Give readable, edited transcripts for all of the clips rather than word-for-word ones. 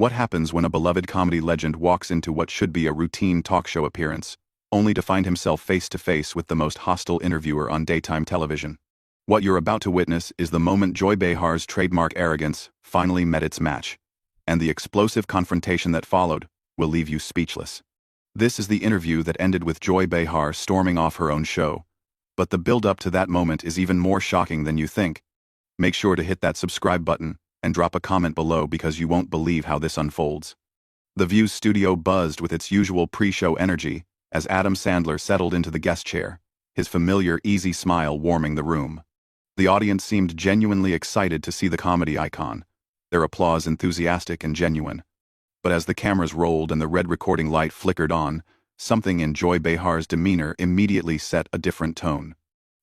What happens when a beloved comedy legend walks into what should be a routine talk show appearance, only to find himself face to face with the most hostile interviewer on daytime television? What you're about to witness is the moment Joy Behar's trademark arrogance finally met its match, and the explosive confrontation that followed will leave you speechless. This is the interview that ended with Joy Behar storming off her own show, but the build-up to that moment is even more shocking than you think. Make sure to hit that subscribe button and drop a comment below because you won't believe how this unfolds. The View's studio buzzed with its usual pre-show energy as Adam Sandler settled into the guest chair, his familiar easy smile warming the room. The audience seemed genuinely excited to see the comedy icon, their applause enthusiastic and genuine. But as the cameras rolled and the red recording light flickered on, something in Joy Behar's demeanor immediately set a different tone.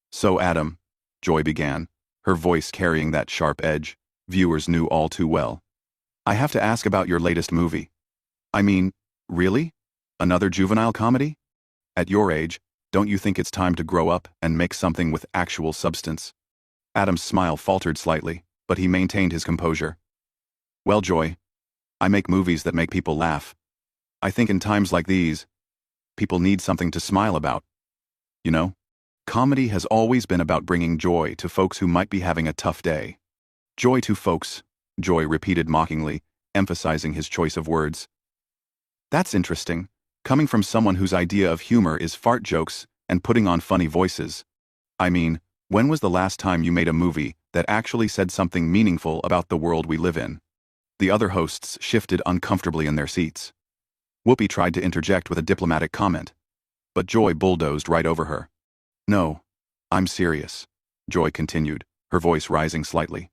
"So Adam," Joy began, her voice carrying that sharp edge viewers knew all too well, "I have to ask about your latest movie. I mean, really? Another juvenile comedy? At your age, don't you think it's time to grow up and make something with actual substance?" Adam's smile faltered slightly, but he maintained his composure. "Well, Joy, I make movies that make people laugh. I think in times like these, people need something to smile about. You know? Comedy has always been about bringing joy to folks who might be having a tough day." "Joy to folks," Joy repeated mockingly, emphasizing his choice of words. "That's interesting, coming from someone whose idea of humor is fart jokes and putting on funny voices. I mean, when was the last time you made a movie that actually said something meaningful about the world we live in?" The other hosts shifted uncomfortably in their seats. Whoopi tried to interject with a diplomatic comment, but Joy bulldozed right over her. "No, I'm serious," Joy continued, her voice rising slightly.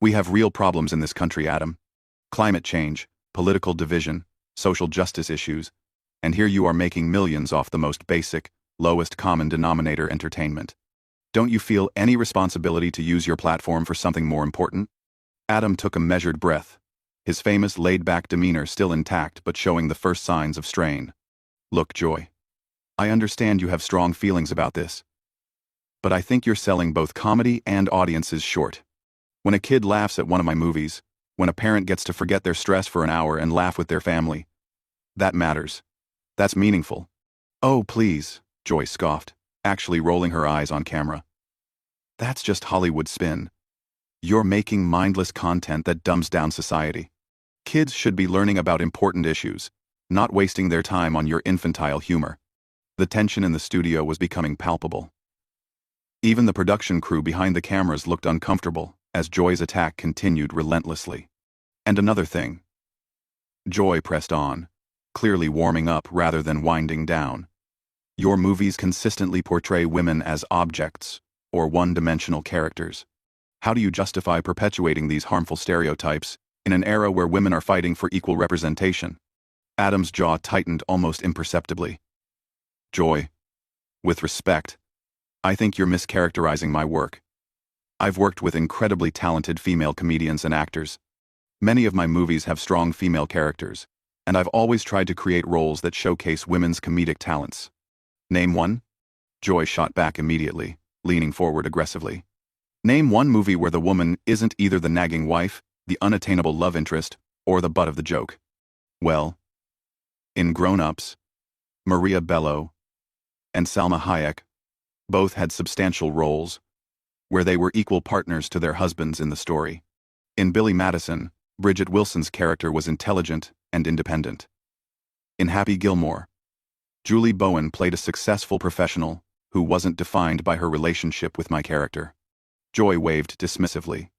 "We have real problems in this country, Adam. Climate change, political division, social justice issues, and here you are making millions off the most basic, lowest common denominator entertainment. Don't you feel any responsibility to use your platform for something more important?" Adam took a measured breath, his famous laid-back demeanor still intact but showing the first signs of strain. "Look, Joy, I understand you have strong feelings about this, but I think you're selling both comedy and audiences short. When a kid laughs at one of my movies, when a parent gets to forget their stress for an hour and laugh with their family, that matters. That's meaningful." "Oh, please," Joy scoffed, actually rolling her eyes on camera. "That's just Hollywood spin. You're making mindless content that dumbs down society. Kids should be learning about important issues, not wasting their time on your infantile humor." The tension in the studio was becoming palpable. Even the production crew behind the cameras looked uncomfortable as Joy's attack continued relentlessly. "And another thing." Joy pressed on, clearly warming up rather than winding down. "Your movies consistently portray women as objects or one-dimensional characters. How do you justify perpetuating these harmful stereotypes in an era where women are fighting for equal representation?" Adam's jaw tightened almost imperceptibly. "Joy, with respect, I think you're mischaracterizing my work. I've worked with incredibly talented female comedians and actors. Many of my movies have strong female characters, and I've always tried to create roles that showcase women's comedic talents. Name one?" Joy shot back immediately, leaning forward aggressively. "Name one movie where the woman isn't either the nagging wife, the unattainable love interest, or the butt of the joke." "Well, in Grown Ups, Maria Bello and Salma Hayek both had substantial roles where they were equal partners to their husbands in the story. In Billy Madison, Bridget Wilson's character was intelligent and independent. In Happy Gilmore, Julie Bowen played a successful professional who wasn't defined by her relationship with my character." Joy waved dismissively.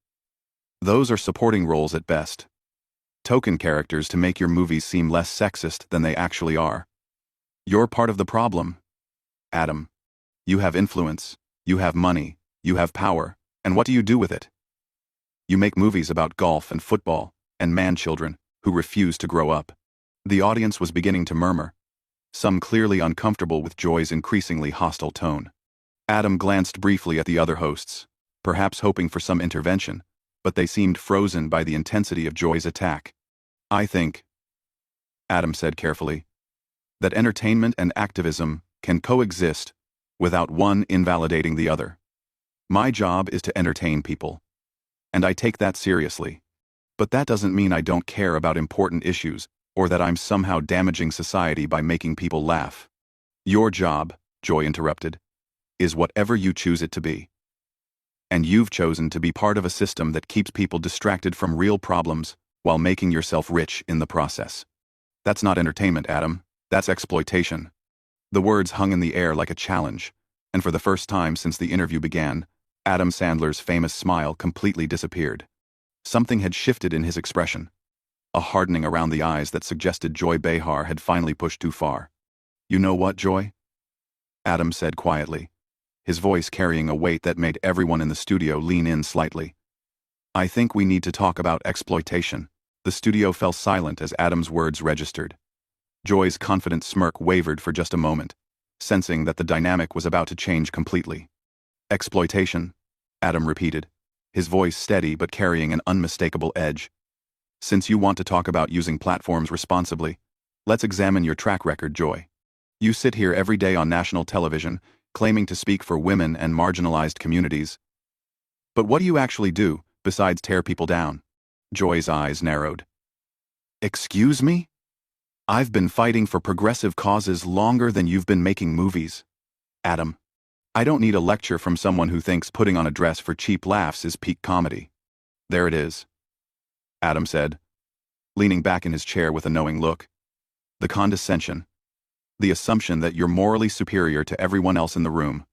"Those are supporting roles at best. Token characters to make your movies seem less sexist than they actually are. You're part of the problem, Adam. You have influence, you have money, you have power, and what do you do with it? You make movies about golf and football and man-children who refuse to grow up." The audience was beginning to murmur, some clearly uncomfortable with Joy's increasingly hostile tone. Adam glanced briefly at the other hosts, perhaps hoping for some intervention, but they seemed frozen by the intensity of Joy's attack. "I think," Adam said carefully, "that entertainment and activism can coexist without one invalidating the other. My job is to entertain people, and I take that seriously. But that doesn't mean I don't care about important issues, or that I'm somehow damaging society by making people laugh. Your job, Joy interrupted, is whatever you choose it to be. And you've chosen to be part of a system that keeps people distracted from real problems while making yourself rich in the process. That's not entertainment, Adam. That's exploitation. The words hung in the air like a challenge, and for the first time since the interview began, Adam Sandler's famous smile completely disappeared. Something had shifted in his expression, a hardening around the eyes that suggested Joy Behar had finally pushed too far. You know what, Joy? Adam said quietly, his voice carrying a weight that made everyone in the studio lean in slightly. I think we need to talk about exploitation. The studio fell silent as Adam's words registered. Joy's confident smirk wavered for just a moment, sensing that the dynamic was about to change completely. Exploitation, Adam repeated, his voice steady but carrying an unmistakable edge. Since you want to talk about using platforms responsibly, let's examine your track record, Joy. You sit here every day on national television, claiming to speak for women and marginalized communities. But what do you actually do, besides tear people down? Joy's eyes narrowed. Excuse me? I've been fighting for progressive causes longer than you've been making movies. Adam, I don't need a lecture from someone who thinks putting on a dress for cheap laughs is peak comedy. There it is, Adam said, leaning back in his chair with a knowing look. The condescension. The assumption that you're morally superior to everyone else in the room.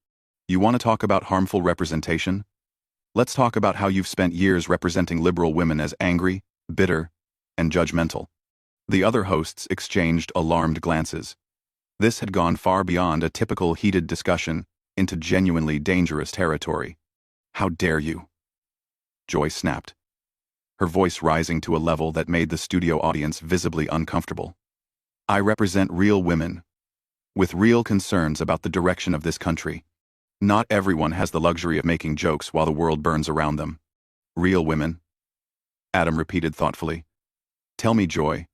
You want to talk about harmful representation? Let's talk about how you've spent years representing liberal women as angry, bitter, and judgmental. The other hosts exchanged alarmed glances. This had gone far beyond a typical heated discussion into genuinely dangerous territory. How dare you? Joy snapped, her voice rising to a level that made the studio audience visibly uncomfortable. I represent real women, with real concerns about the direction of this country. Not everyone has the luxury of making jokes while the world burns around them. Real women, Adam repeated thoughtfully. Tell me, Joy,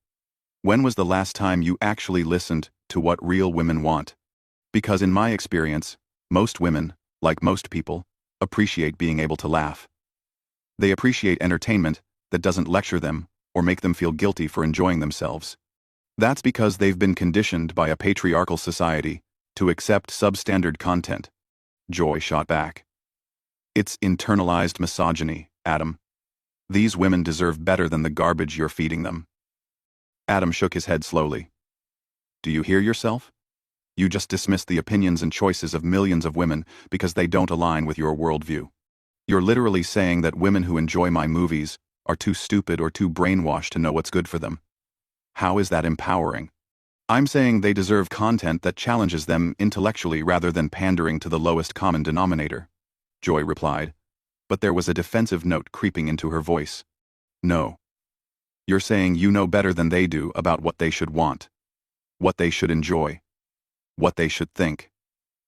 when was the last time you actually listened to what real women want? Because in my experience, most women, like most people, appreciate being able to laugh. They appreciate entertainment that doesn't lecture them or make them feel guilty for enjoying themselves. That's because they've been conditioned by a patriarchal society to accept substandard content. Joy shot back. It's internalized misogyny, Adam. These women deserve better than the garbage you're feeding them. Adam shook his head slowly. Do you hear yourself? You just dismissed the opinions and choices of millions of women because they don't align with your worldview. You're literally saying that women who enjoy my movies are too stupid or too brainwashed to know what's good for them. How is that empowering? I'm saying they deserve content that challenges them intellectually rather than pandering to the lowest common denominator, Joy replied, but there was a defensive note creeping into her voice. No. You're saying you know better than they do about what they should want, what they should enjoy, what they should think.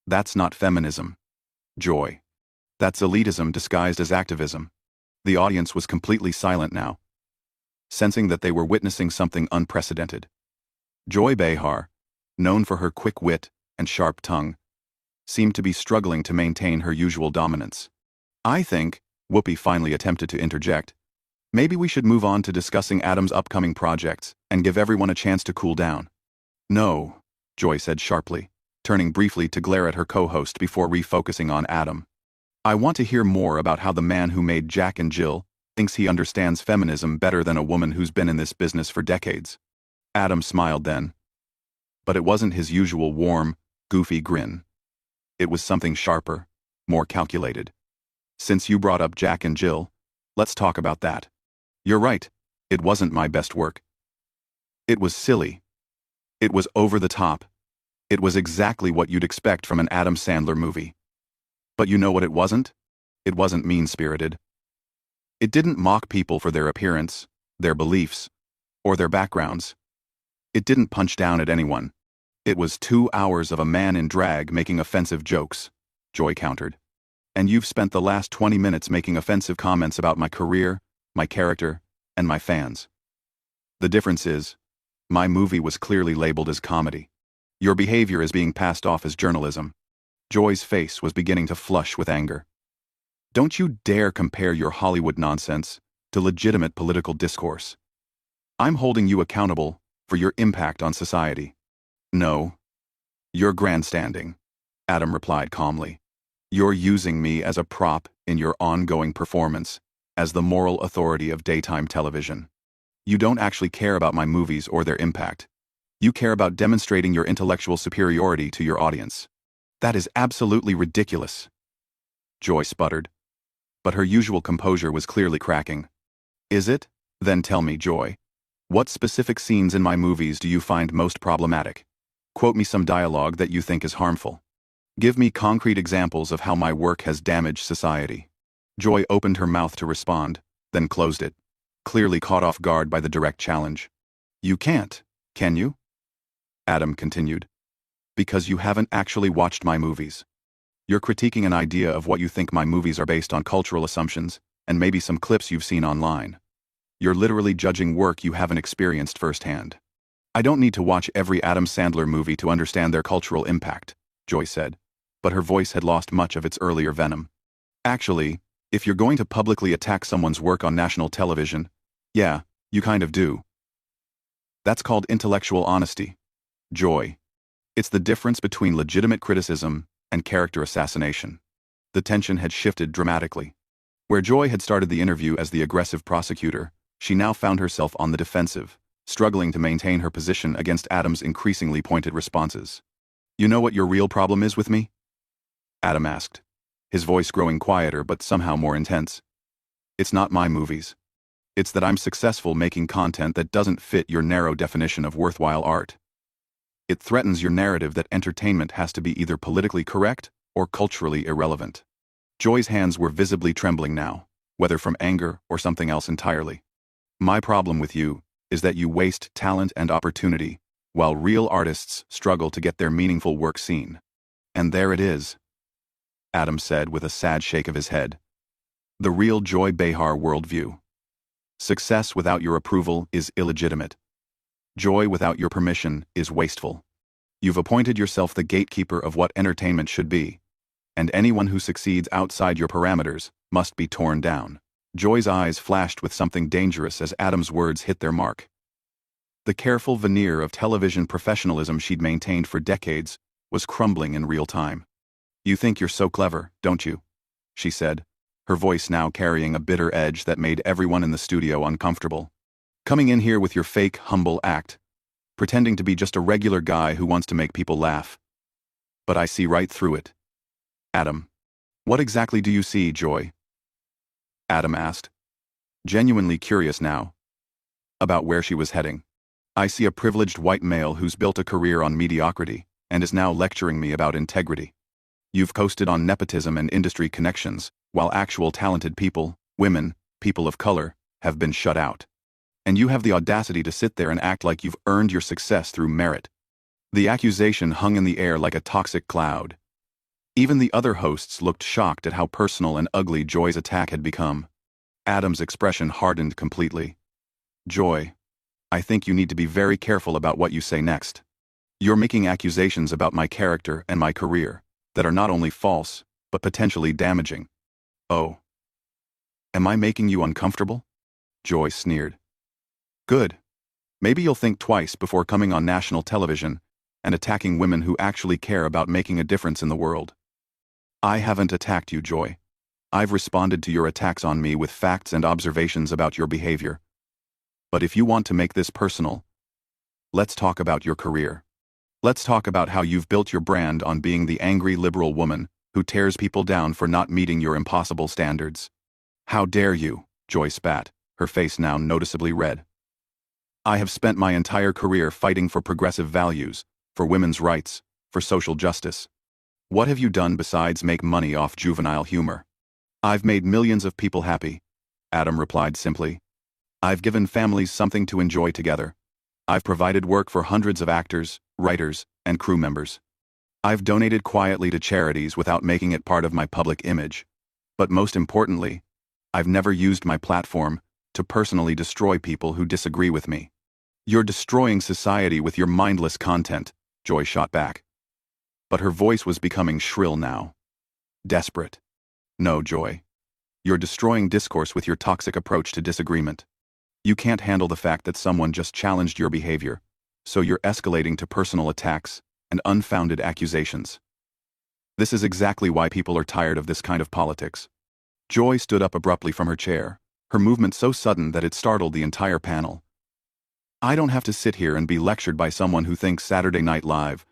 That's not feminism, Joy. That's elitism disguised as activism. The audience was completely silent now, sensing that they were witnessing something unprecedented. Joy Behar, known for her quick wit and sharp tongue, seemed to be struggling to maintain her usual dominance. I think, Whoopi finally attempted to interject, maybe we should move on to discussing Adam's upcoming projects and give everyone a chance to cool down. No, Joy said sharply, turning briefly to glare at her co-host before refocusing on Adam. I want to hear more about how the man who made Jack and Jill thinks he understands feminism better than a woman who's been in this business for decades. Adam smiled then. But it wasn't his usual warm, goofy grin. It was something sharper, more calculated. Since you brought up Jack and Jill, let's talk about that. You're right, it wasn't my best work. It was silly. It was over the top. It was exactly what you'd expect from an Adam Sandler movie. But you know what it wasn't? It wasn't mean-spirited. It didn't mock people for their appearance, their beliefs, or their backgrounds. It didn't punch down at anyone. It was 2 hours of a man in drag making offensive jokes, Joy countered. And you've spent the last 20 minutes making offensive comments about my career, my character, and my fans. The difference is, my movie was clearly labeled as comedy. Your behavior is being passed off as journalism. Joy's face was beginning to flush with anger. Don't you dare compare your Hollywood nonsense to legitimate political discourse. I'm holding you accountable for your impact on society. No, you're grandstanding, Adam replied calmly. You're using me as a prop in your ongoing performance as the moral authority of daytime television. You don't actually care about my movies or their impact. You care about demonstrating your intellectual superiority to your audience. That is absolutely ridiculous, Joy sputtered. But her usual composure was clearly cracking. Is it? Then tell me, Joy. What specific scenes in my movies do you find most problematic? Quote me some dialogue that you think is harmful. Give me concrete examples of how my work has damaged society. Joy opened her mouth to respond, then closed it, clearly caught off guard by the direct challenge. You can't, can you? Adam continued. Because you haven't actually watched my movies. You're critiquing an idea of what you think my movies are based on cultural assumptions, and maybe some clips you've seen online. You're literally judging work you haven't experienced firsthand. I don't need to watch every Adam Sandler movie to understand their cultural impact, Joy said, but her voice had lost much of its earlier venom. Actually, if you're going to publicly attack someone's work on national television, yeah, you kind of do. That's called intellectual honesty, Joy. It's the difference between legitimate criticism and character assassination. The tension had shifted dramatically. Where Joy had started the interview as the aggressive prosecutor, she now found herself on the defensive, struggling to maintain her position against Adam's increasingly pointed responses. You know what your real problem is with me? Adam asked, his voice growing quieter but somehow more intense. It's not my movies. It's that I'm successful making content that doesn't fit your narrow definition of worthwhile art. It threatens your narrative that entertainment has to be either politically correct or culturally irrelevant. Joy's hands were visibly trembling now, whether from anger or something else entirely. My problem with you is that you waste talent and opportunity, while real artists struggle to get their meaningful work seen. And there it is, Adam said with a sad shake of his head. The real Joy Behar worldview. Success without your approval is illegitimate. Joy without your permission is wasteful. You've appointed yourself the gatekeeper of what entertainment should be, and anyone who succeeds outside your parameters must be torn down. Joy's eyes flashed with something dangerous as Adam's words hit their mark. The careful veneer of television professionalism she'd maintained for decades was crumbling in real time. You think you're so clever, don't you? She said, her voice now carrying a bitter edge that made everyone in the studio uncomfortable. Coming in here with your fake, humble act, pretending to be just a regular guy who wants to make people laugh. But I see right through it. Adam. What exactly do you see, Joy? Adam asked, genuinely curious now about where she was heading. I see a privileged white male who's built a career on mediocrity and is now lecturing me about integrity. You've coasted on nepotism and industry connections, while actual talented people, women, people of color, have been shut out. And you have the audacity to sit there and act like you've earned your success through merit. The accusation hung in the air like a toxic cloud. Even the other hosts looked shocked at how personal and ugly Joy's attack had become. Adam's expression hardened completely. Joy, I think you need to be very careful about what you say next. You're making accusations about my character and my career that are not only false, but potentially damaging. Oh. Am I making you uncomfortable? Joy sneered. Good. Maybe you'll think twice before coming on national television and attacking women who actually care about making a difference in the world. I haven't attacked you, Joy. I've responded to your attacks on me with facts and observations about your behavior. But if you want to make this personal, let's talk about your career. Let's talk about how you've built your brand on being the angry liberal woman who tears people down for not meeting your impossible standards. How dare you, Joy spat, her face now noticeably red. I have spent my entire career fighting for progressive values, for women's rights, for social justice. What have you done besides make money off juvenile humor? I've made millions of people happy, Adam replied simply. I've given families something to enjoy together. I've provided work for hundreds of actors, writers, and crew members. I've donated quietly to charities without making it part of my public image. But most importantly, I've never used my platform to personally destroy people who disagree with me. You're destroying society with your mindless content, Joy shot back. But her voice was becoming shrill now. Desperate. No, Joy. You're destroying discourse with your toxic approach to disagreement. You can't handle the fact that someone just challenged your behavior, so you're escalating to personal attacks and unfounded accusations. This is exactly why people are tired of this kind of politics. Joy stood up abruptly from her chair, her movement so sudden that it startled the entire panel. I don't have to sit here and be lectured by someone who thinks Saturday Night Live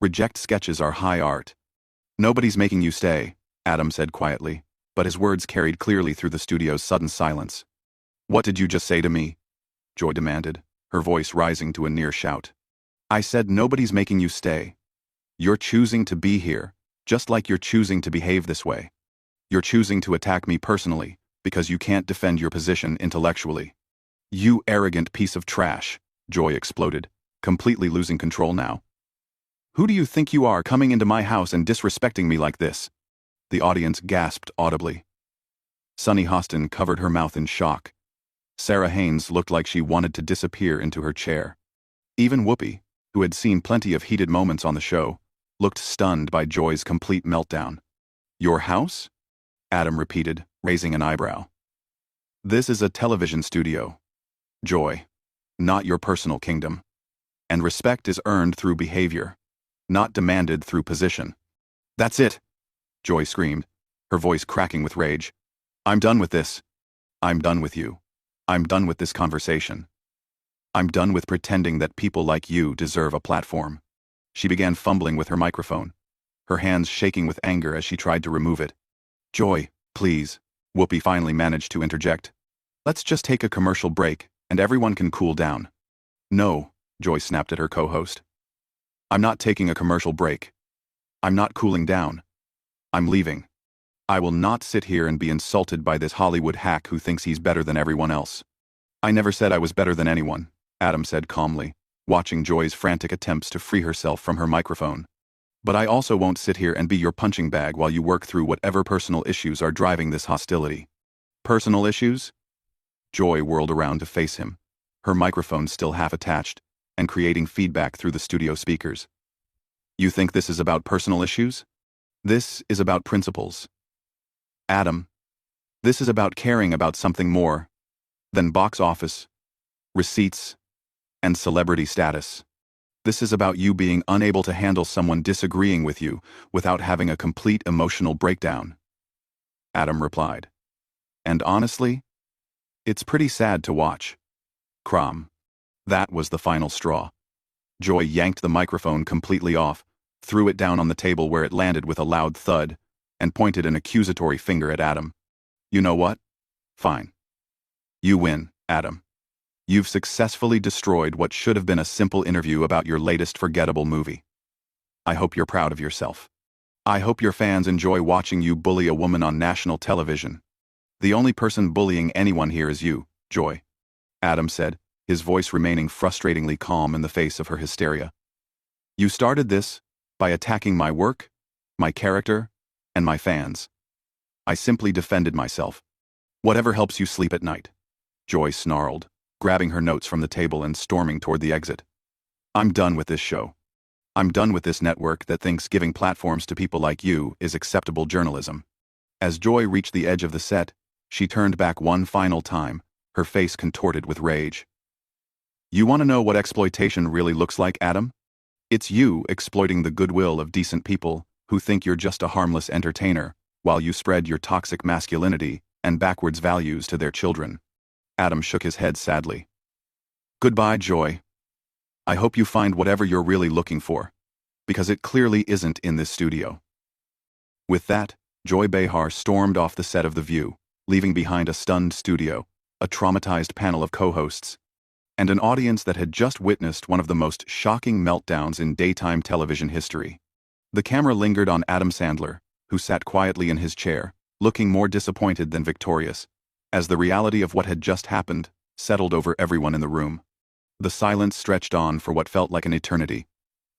reject sketches are high art. Nobody's making you stay, Adam said quietly, but his words carried clearly through the studio's sudden silence. What did you just say to me? Joy demanded, her voice rising to a near shout. I said nobody's making you stay. You're choosing to be here, just like you're choosing to behave this way. You're choosing to attack me personally, because you can't defend your position intellectually. You arrogant piece of trash, Joy exploded, completely losing control now. Who do you think you are coming into my house and disrespecting me like this? The audience gasped audibly. Sunny Hostin covered her mouth in shock. Sarah Haynes looked like she wanted to disappear into her chair. Even Whoopi, who had seen plenty of heated moments on the show, looked stunned by Joy's complete meltdown. Your house? Adam repeated, raising an eyebrow. This is a television studio. Joy, not your personal kingdom. And respect is earned through behavior, not demanded through position. That's it, Joy screamed, her voice cracking with rage. I'm done with this. I'm done with you. I'm done with this conversation. I'm done with pretending that people like you deserve a platform. She began fumbling with her microphone, her hands shaking with anger as she tried to remove it. Joy, please, Whoopi finally managed to interject. Let's just take a commercial break, and everyone can cool down. No, Joy snapped at her co-host. I'm not taking a commercial break. I'm not cooling down. I'm leaving. I will not sit here and be insulted by this Hollywood hack who thinks he's better than everyone else. I never said I was better than anyone, Adam said calmly, watching Joy's frantic attempts to free herself from her microphone. But I also won't sit here and be your punching bag while you work through whatever personal issues are driving this hostility. Personal issues? Joy whirled around to face him, her microphone still half attached, and creating feedback through the studio speakers. You think this is about personal issues? This is about principles. Adam, this is about caring about something more than box office, receipts, and celebrity status. This is about you being unable to handle someone disagreeing with you without having a complete emotional breakdown. Adam replied. And honestly, it's pretty sad to watch. Crom. That was the final straw. Joy yanked the microphone completely off, threw it down on the table where it landed with a loud thud, and pointed an accusatory finger at Adam. You know what? Fine. You win, Adam. You've successfully destroyed what should have been a simple interview about your latest forgettable movie. I hope you're proud of yourself. I hope your fans enjoy watching you bully a woman on national television. The only person bullying anyone here is you, Joy, Adam said, his voice remaining frustratingly calm in the face of her hysteria. You started this by attacking my work, my character, and my fans. I simply defended myself. Whatever helps you sleep at night. Joy snarled, grabbing her notes from the table and storming toward the exit. I'm done with this show. I'm done with this network that thinks giving platforms to people like you is acceptable journalism. As Joy reached the edge of the set, she turned back one final time, her face contorted with rage. You want to know what exploitation really looks like, Adam? It's you exploiting the goodwill of decent people who think you're just a harmless entertainer, while you spread your toxic masculinity and backwards values to their children. Adam shook his head sadly. Goodbye, Joy. I hope you find whatever you're really looking for, because it clearly isn't in this studio. With that, Joy Behar stormed off the set of The View, leaving behind a stunned studio, a traumatized panel of co-hosts, and an audience that had just witnessed one of the most shocking meltdowns in daytime television history. The camera lingered on Adam Sandler, who sat quietly in his chair, looking more disappointed than victorious, as the reality of what had just happened settled over everyone in the room. The silence stretched on for what felt like an eternity,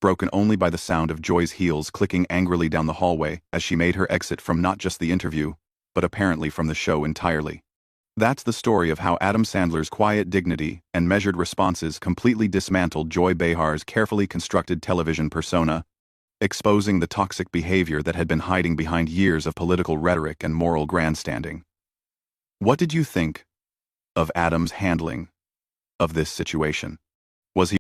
broken only by the sound of Joy's heels clicking angrily down the hallway as she made her exit from not just the interview, but apparently from the show entirely. That's the story of how Adam Sandler's quiet dignity and measured responses completely dismantled Joy Behar's carefully constructed television persona exposing the toxic behavior that had been hiding behind years of political rhetoric and moral grandstanding. What did you think of Adam's handling of this situation? Was he